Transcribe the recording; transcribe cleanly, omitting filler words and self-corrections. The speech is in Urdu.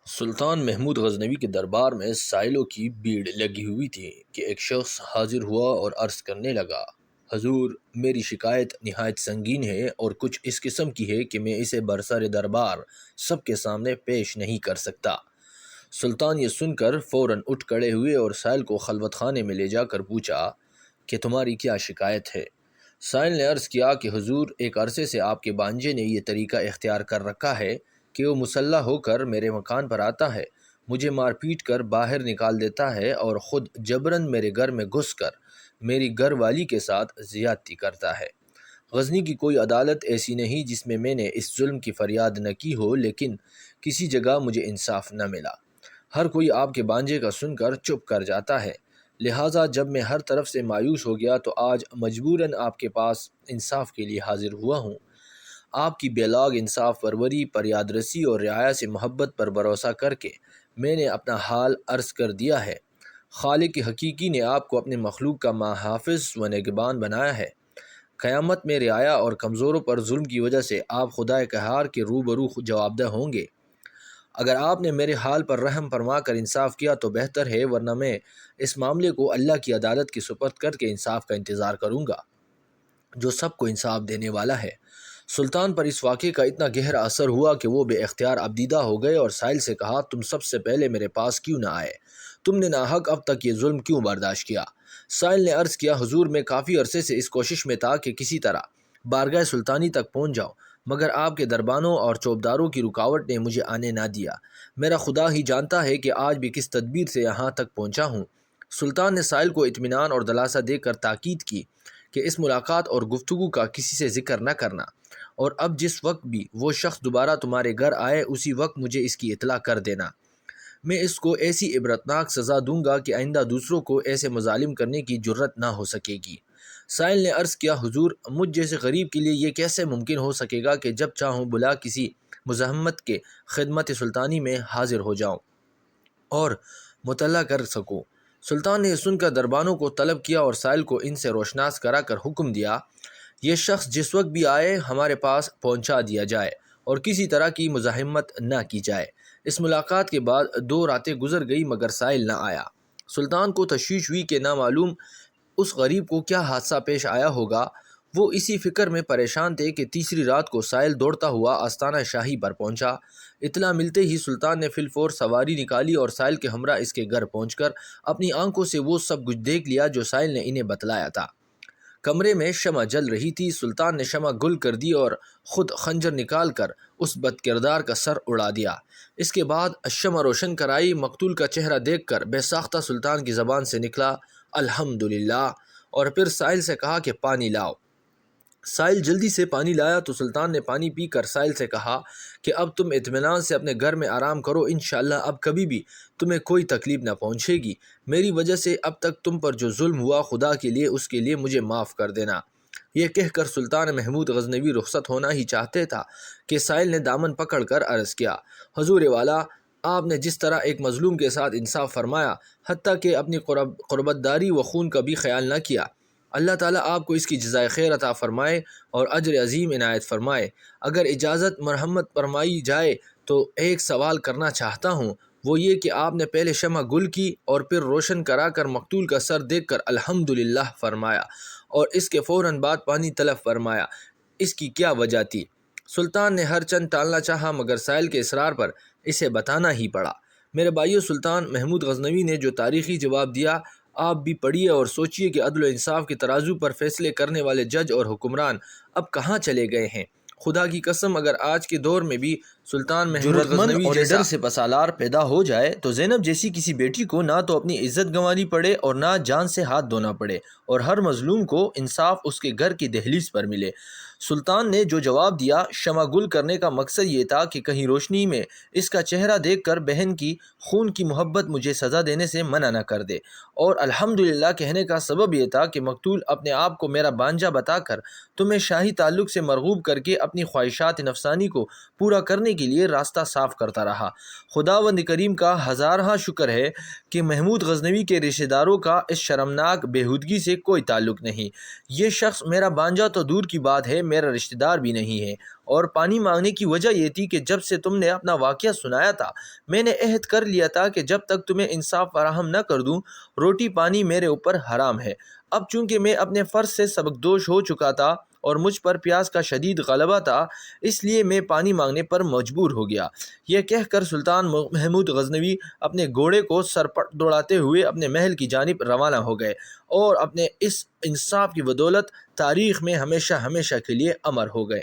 سلطان محمود غزنوی کے دربار میں سائلوں کی بھیڑ لگی ہوئی تھی کہ ایک شخص حاضر ہوا اور عرض کرنے لگا، حضور، میری شکایت نہایت سنگین ہے اور کچھ اس قسم کی ہے کہ میں اسے برسر دربار سب کے سامنے پیش نہیں کر سکتا۔ سلطان یہ سن کر فوراً اٹھ کھڑے ہوئے اور سائل کو خلوت خانے میں لے جا کر پوچھا کہ تمہاری کیا شکایت ہے؟ سائل نے عرض کیا کہ حضور، ایک عرصے سے آپ کے بانجے نے یہ طریقہ اختیار کر رکھا ہے کہ وہ مسلح ہو کر میرے مکان پر آتا ہے، مجھے مار پیٹ کر باہر نکال دیتا ہے اور خود جبراً میرے گھر میں گھس کر میری گھر والی کے ساتھ زیادتی کرتا ہے۔ غزنی کی کوئی عدالت ایسی نہیں جس میں نے اس ظلم کی فریاد نہ کی ہو، لیکن کسی جگہ مجھے انصاف نہ ملا۔ ہر کوئی آپ کے بانجے کا سن کر چپ کر جاتا ہے، لہٰذا جب میں ہر طرف سے مایوس ہو گیا تو آج مجبوراً آپ کے پاس انصاف کے لیے حاضر ہوا ہوں۔ آپ کی بیلاگ انصاف پروری پر یاد رسی اور رعایا سے محبت پر بھروسہ کر کے میں نے اپنا حال عرض کر دیا ہے۔ خالق حقیقی نے آپ کو اپنے مخلوق کا محافظ و نگہبان بنایا ہے۔ قیامت میں رعایا اور کمزوروں پر ظلم کی وجہ سے آپ خدا قہار کے روبرو جوابدہ ہوں گے۔ اگر آپ نے میرے حال پر رحم فرما کر انصاف کیا تو بہتر ہے، ورنہ میں اس معاملے کو اللہ کی عدالت کی سپرد کر کے انصاف کا انتظار کروں گا جو سب کو انصاف دینے والا ہے۔ سلطان پر اس واقعے کا اتنا گہرا اثر ہوا کہ وہ بے اختیار ابدیدہ ہو گئے اور سائل سے کہا، تم سب سے پہلے میرے پاس کیوں نہ آئے؟ تم نے ناحق اب تک یہ ظلم کیوں برداشت کیا؟ سائل نے عرض کیا، حضور، میں کافی عرصے سے اس کوشش میں تھا کہ کسی طرح بارگاہ سلطانی تک پہنچ جاؤں، مگر آپ کے دربانوں اور چوبداروں کی رکاوٹ نے مجھے آنے نہ دیا۔ میرا خدا ہی جانتا ہے کہ آج بھی کس تدبیر سے یہاں تک پہنچا ہوں۔ سلطان نے سائل کو اطمینان اور دلاسا دے کر تاکید کی کہ اس ملاقات اور گفتگو کا کسی سے ذکر نہ کرنا، اور اب جس وقت بھی وہ شخص دوبارہ تمہارے گھر آئے اسی وقت مجھے اس کی اطلاع کر دینا۔ میں اس کو ایسی عبرتناک سزا دوں گا کہ آئندہ دوسروں کو ایسے مظالم کرنے کی جرت نہ ہو سکے گی۔ سائل نے عرض کیا، حضور، مجھ جیسے غریب کے لیے یہ کیسے ممکن ہو سکے گا کہ جب چاہوں بلا کسی مزاحمت کے خدمت سلطانی میں حاضر ہو جاؤں اور مطلع کر سکوں۔ سلطان نے یہ سن کر دربانوں کو طلب کیا اور سائل کو ان سے روشناس کرا کر حکم دیا، یہ شخص جس وقت بھی آئے ہمارے پاس پہنچا دیا جائے اور کسی طرح کی مزاحمت نہ کی جائے۔ اس ملاقات کے بعد 2 راتیں گزر گئی مگر سائل نہ آیا۔ سلطان کو تشویش ہوئی کہ نامعلوم اس غریب کو کیا حادثہ پیش آیا ہوگا۔ وہ اسی فکر میں پریشان تھے کہ تیسری رات کو سائل دوڑتا ہوا آستانہ شاہی پر پہنچا۔ اطلاع ملتے ہی سلطان نے فی الفور سواری نکالی اور سائل کے ہمراہ اس کے گھر پہنچ کر اپنی آنکھوں سے وہ سب کچھ دیکھ لیا جو سائل نے انہیں بتلایا تھا۔ کمرے میں شمع جل رہی تھی۔ سلطان نے شمع گل کر دی اور خود خنجر نکال کر اس بد کردار کا سر اڑا دیا۔ اس کے بعد شمع روشن کرائی۔ مقتول کا چہرہ دیکھ کر بے ساختہ سلطان کی زبان سے نکلا الحمدللہ، اور پھر سائل سے کہا کہ پانی لاؤ۔ سائل جلدی سے پانی لایا تو سلطان نے پانی پی کر سائل سے کہا کہ اب تم اطمینان سے اپنے گھر میں آرام کرو، انشاءاللہ اب کبھی بھی تمہیں کوئی تکلیف نہ پہنچے گی۔ میری وجہ سے اب تک تم پر جو ظلم ہوا، خدا کے لیے اس کے لیے مجھے معاف کر دینا۔ یہ کہہ کر سلطان محمود غزنوی رخصت ہونا ہی چاہتے تھا کہ سائل نے دامن پکڑ کر عرض کیا، حضور والا، آپ نے جس طرح ایک مظلوم کے ساتھ انصاف فرمایا، حتیٰ کہ اپنی قربت داری و خون کا بھی خیال نہ کیا، اللہ تعالیٰ آپ کو اس کی جزائے خیر عطا فرمائے اور اجر عظیم عنایت فرمائے۔ اگر اجازت مرحمت فرمائی جائے تو ایک سوال کرنا چاہتا ہوں، وہ یہ کہ آپ نے پہلے شمع گل کی اور پھر روشن کرا کر مقتول کا سر دیکھ کر الحمدللہ فرمایا اور اس کے فوراً بعد پانی طلب فرمایا، اس کی کیا وجہ تھی؟ سلطان نے ہر چند ٹالنا چاہا مگر سائل کے اصرار پر اسے بتانا ہی پڑا۔ میرے بھائیو، سلطان محمود غزنوی نے جو تاریخی جواب دیا، آپ بھی پڑھیے اور سوچیے کہ عدل و انصاف کے ترازو پر فیصلے کرنے والے جج اور حکمران اب کہاں چلے گئے ہیں۔ خدا کی قسم، اگر آج کے دور میں بھی سلطان محمود غزنوی جیسا سے پسالار پیدا ہو جائے تو زینب جیسی کسی بیٹی کو نہ تو اپنی عزت گنوانی پڑے اور نہ جان سے ہاتھ دھونا پڑے، اور ہر مظلوم کو انصاف اس کے گھر کی دہلیز پر ملے۔ سلطان نے جو جواب دیا، شمع گل کرنے کا مقصد یہ تھا کہ کہیں روشنی میں اس کا چہرہ دیکھ کر بہن کی خون کی محبت مجھے سزا دینے سے منع نہ کر دے، اور الحمدللہ کہنے کا سبب یہ تھا کہ مقتول اپنے آپ کو میرا بانجا بتا کر تمہیں شاہی تعلق سے مرغوب کر کے اپنی خواہشات نفسانی کو پورا کرنے کے لیے راستہ صاف کرتا رہا۔ خداوند کریم کا ہزارہا شکر ہے کہ محمود غزنوی کے رشتہ داروں کا اس شرمناک بےہودگی سے کوئی تعلق نہیں۔ یہ شخص میرا بانجا تو دور کی بات ہے، میرا رشتہ دار بھی نہیں ہے، اور پانی مانگنے کی وجہ یہ تھی کہ جب سے تم نے اپنا واقعہ سنایا تھا میں نے عہد کر لیا تھا کہ جب تک تمہیں انصاف فراہم نہ کر دوں روٹی پانی میرے اوپر حرام ہے۔ اب چونکہ میں اپنے فرض سے سبکدوش ہو چکا تھا اور مجھ پر پیاس کا شدید غلبہ تھا، اس لیے میں پانی مانگنے پر مجبور ہو گیا۔ یہ کہہ کر سلطان محمود غزنوی اپنے گھوڑے کو سرپٹ دوڑاتے ہوئے اپنے محل کی جانب روانہ ہو گئے اور اپنے اس انصاف کی بدولت تاریخ میں ہمیشہ ہمیشہ کے لیے امر ہو گئے۔